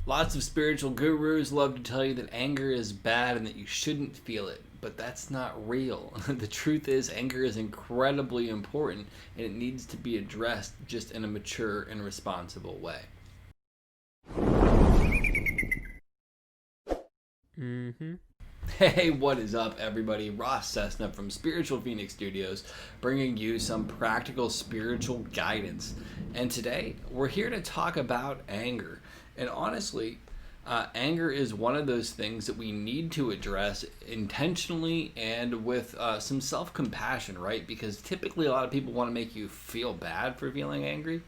Lots of spiritual gurus love to tell you that anger is bad and that you shouldn't feel it, but that's not real. The truth is, anger is incredibly important and it needs to be addressed just in a mature and responsible way. Mm-hmm. Hey, what is up, everybody? Ross Cessna from Spiritual Phoenix Studios, bringing you some practical spiritual guidance. And today, we're here to talk about anger. And honestly, anger is one of those things that we need to address intentionally and with some self compassion, right? Because typically, a lot of people want to make you feel bad for feeling angry.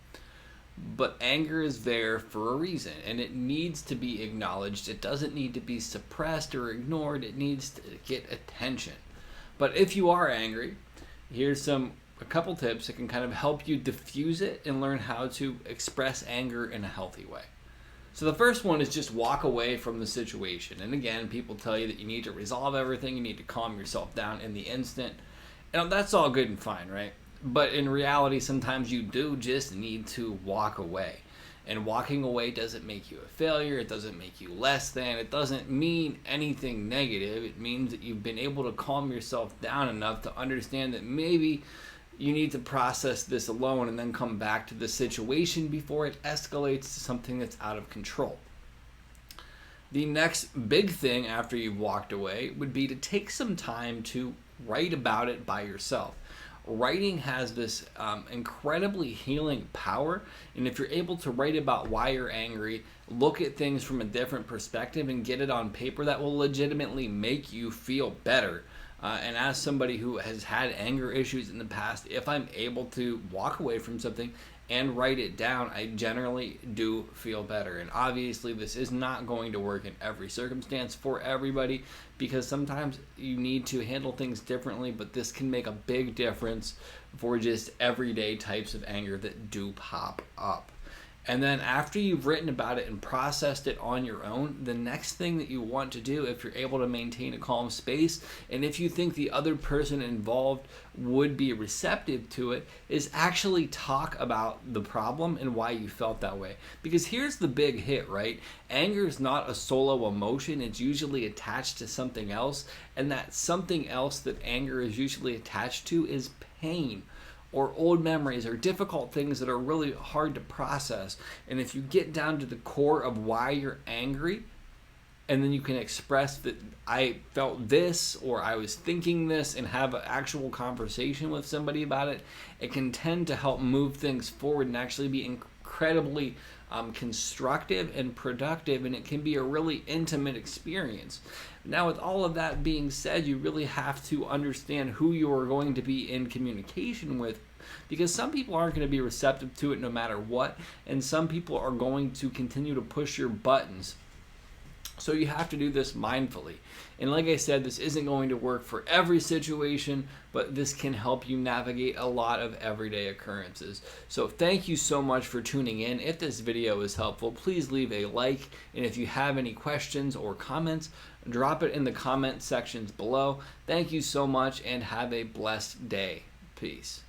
But anger is there for a reason and it needs to be acknowledged. It doesn't need to be suppressed or ignored. It needs to get attention. But if you are angry, here's a couple tips that can kind of help you diffuse it and learn how to express anger in a healthy way. So the first one is just walk away from the situation. And again, people tell you that you need to resolve everything, you need to calm yourself down in the instant. And that's all good and fine, right? But in reality, sometimes you do just need to walk away. And walking away doesn't make you a failure. It doesn't make you less than. It doesn't mean anything negative. It means that you've been able to calm yourself down enough to understand that maybe you need to process this alone and then come back to the situation before it escalates to something that's out of control. The next big thing after you've walked away would be to take some time to write about it by yourself. Writing has this incredibly healing power, and if you're able to write about why you're angry, look at things from a different perspective and get it on paper, that will legitimately make you feel better. And as somebody who has had anger issues in the past, if I'm able to walk away from something and write it down, I generally do feel better. And obviously, this is not going to work in every circumstance for everybody because sometimes you need to handle things differently, but this can make a big difference for just everyday types of anger that do pop up. And then after you've written about it and processed it on your own, the next thing that you want to do, if you're able to maintain a calm space, and if you think the other person involved would be receptive to it, is actually talk about the problem and why you felt that way. Because here's the big hit, right? Anger is not a solo emotion. It's usually attached to something else. And that something else that anger is usually attached to is pain, or old memories, or difficult things that are really hard to process. And if you get down to the core of why you're angry, and then you can express that I felt this or I was thinking this and have an actual conversation with somebody about it, it can tend to help move things forward and actually be incredibly constructive and productive, and it can be a really intimate experience. Now, with all of that being said, you really have to understand who you are going to be in communication with, because some people aren't going to be receptive to it no matter what, and some people are going to continue to push your buttons. So you have to do this mindfully. And like I said, this isn't going to work for every situation, but this can help you navigate a lot of everyday occurrences. So thank you so much for tuning in. If this video is helpful, please leave a like. And if you have any questions or comments, drop it in the comment sections below. Thank you so much and have a blessed day. Peace.